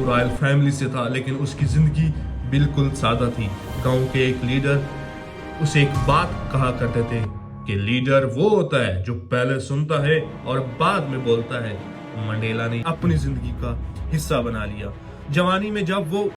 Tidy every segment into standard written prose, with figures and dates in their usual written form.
Royal family سے تھا، لیکن اس کی زندگی بالکل سادہ تھی۔ گاؤں کے ایک لیڈر اسے ایک بات کہا کرتے تھے کہ لیڈر وہ ہوتا ہے جو پہلے سنتا ہے اور بعد میں بولتا ہے۔ منڈیلا نے اپنی زندگی کا حصہ بنا لیا۔ جوانی میں جب وہ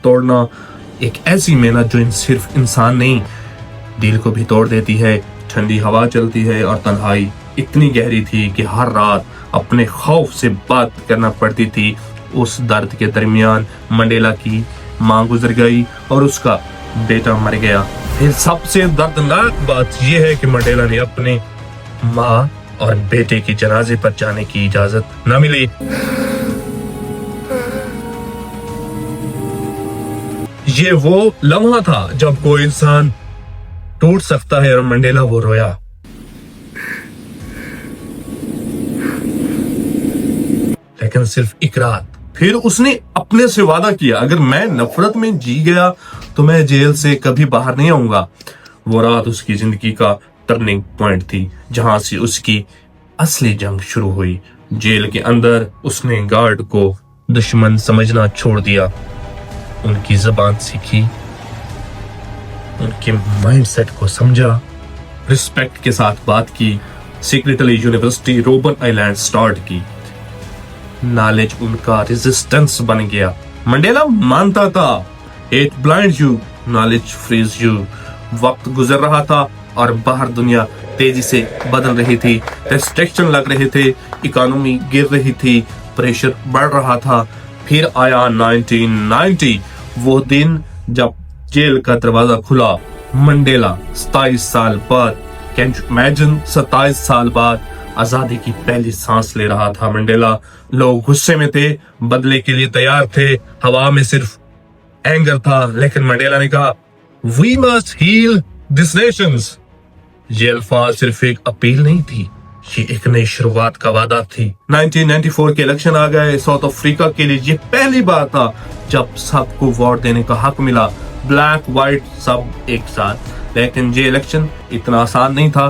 توڑنا ایک ایسی محنت جو صرف انسان نہیں دل کو بھی توڑ دیتی ہے۔ ٹھنڈی ہوا چلتی ہے اور تنہائی اتنی گہری تھی کہ ہر رات اپنے خوف سے بات کرنا پڑتی تھی۔ اس درد کے درمیان منڈیلا کی ماں گزر گئی اور اس کا بیٹا مر گیا۔ پھر سب سے دردناک بات یہ ہے کہ منڈیلا نے اپنے ماں اور بیٹے کے جنازے پر جانے کی اجازت نہ ملی۔ یہ وہ لمحہ تھا جب کوئی انسان ٹوٹ سکتا ہے اور منڈیلا وہ رویا۔ لیکن صرف ایک رات۔ پھر اس نے اپنے سے وعدہ کیا، اگر میں نفرت میں جی گیا تو میں جیل سے کبھی باہر نہیں آؤں گا۔ وہ رات اس کی زندگی کا ٹرننگ پوائنٹ تھی، جہاں سے اس کی اصلی جنگ شروع ہوئی۔ جیل کے اندر اس نے گارڈ کو دشمن سمجھنا چھوڑ دیا، ان کی زبان سیکھی، ان کے مائنڈ سیٹ کو سمجھا، رسپیکٹ کے ساتھ بات کی، secretly university Robben Island start کی۔ نالج ان کا ریزسٹنس بن گیا۔ منڈیلا مانتا تھا hate blind you, knowledge frees you. وقت گزر رہا تھا اور باہر دنیا تیزی سے بدل رہی تھی، ریسٹرکشن لگ رہے تھے، اکانومی گر رہی تھی، پریشر بڑھ رہا تھا۔ پھر آیا 1990، وہ دن جب جیل کا دروازہ کھلا۔ منڈیلا 27 سال بعد، کین یو امیجن، 27 سال بعد आजादी की पहली सांस ले रहा था मंडेला। लोग गुस्से में थे, बदले के लिए तैयार थे, हवा में सिर्फ एंगर था, लेकिन मंडेला ने कहा we must heal this nations. ये अल्फाज सिर्फ एक अपील नहीं थी, ये एक नई शुरुआत का वादा थी। 1994 के इलेक्शन आ गए। साउथ अफ्रीका के लिए ये पहली बार था जब सबको वोट देने का हक मिला, ब्लैक व्हाइट सब एक साथ। लेकिन ये इलेक्शन इतना आसान नहीं था।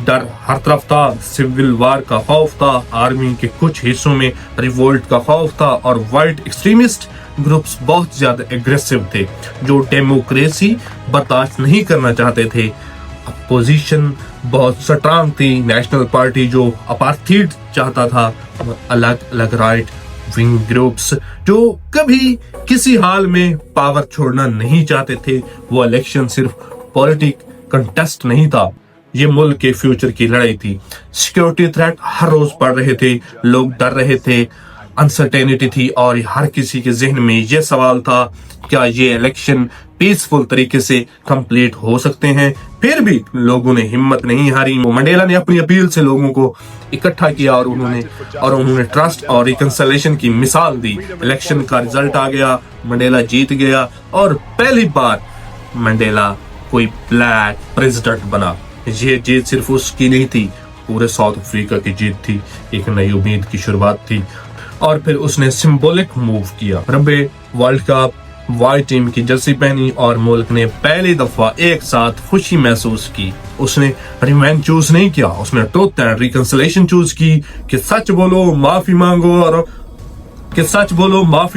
डर हर तरफ था, सिविल वार का खौफ था, आर्मी के कुछ हिस्सों में रिवोल्ट का खौफ था, और व्हाइट एक्सट्रीमिस्ट ग्रुप्स बहुत ज्यादा एग्रेसिव थे जो डेमोक्रेसी बर्दाश्त नहीं करना चाहते थे। अपोजिशन बहुत स्ट्रांग थी। नेशनल पार्टी जो अपार्थीड चाहता था, अलग अलग राइट विंग ग्रुप्स जो कभी किसी हाल में पावर छोड़ना नहीं चाहते थे। वो इलेक्शन सिर्फ पॉलिटिक कंटेस्ट नहीं था, ये मुल्क के फ्यूचर की लड़ाई थी। सिक्योरिटी थ्रेट हर रोज बढ़ रहे थे, लोग डर रहे थे, अनसर्टेनिटी थी, और हर किसी के जहन में ये सवाल था क्या ये इलेक्शन पीसफुल तरीके से कंप्लीट हो सकते हैं। फिर भी लोगों ने हिम्मत नहीं हारी। मंडेला ने अपनी अपील से लोगों को इकट्ठा किया और उन्होंने ट्रस्ट और रिकंसिलिएशन की मिसाल दी। इलेक्शन का रिजल्ट आ गया, मंडेला जीत गया, और पहली बार मंडेला कोई ब्लैक प्रेसिडेंट बना। ये जीत सिर्फ उसकी नहीं थी, पूरे साउथ अफ्रीका की जीत थी, एक नई उम्मीद की शुरुआत थी। और फिर उसने सिंबॉलिक मूव किया। Rugby world cup white team की जर्सी पहनी और मुल्क ने पहली दफा एक साथ खुशी महसूस की। उसने रिवेंज चूज नहीं किया, उसने ट्रुथ एंड रिकंसिलिएशन चूज की कि सच बोलो, माफी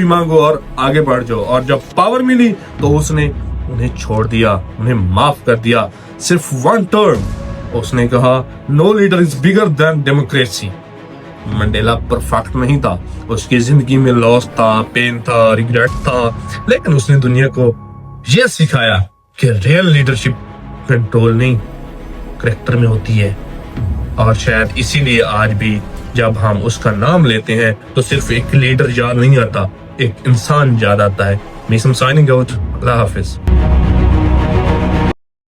मांगो और आगे बढ़ जाओ। और जब पावर मिली तो उसने उन्हें छोड़ दिया, उन्हें माफ कर दिया, सिर्फ वन टर्म। उसने कहा no leader is bigger than democracy. Mandela perfect नहीं था, उसकी जिंदगी में लॉस था, पेन था, रिग्रेट था, लेकिन उसने दुनिया को यह सिखाया कि रियल लीडरशिप कंट्रोल नहीं, करैक्टर में होती है। और शायद इसीलिए आज भी जब हम उसका नाम लेते हैं तो सिर्फ एक लीडर याद नहीं आता, एक इंसान याद आता है। मैं साइनिंग आउट। अल्लाह हाफिज।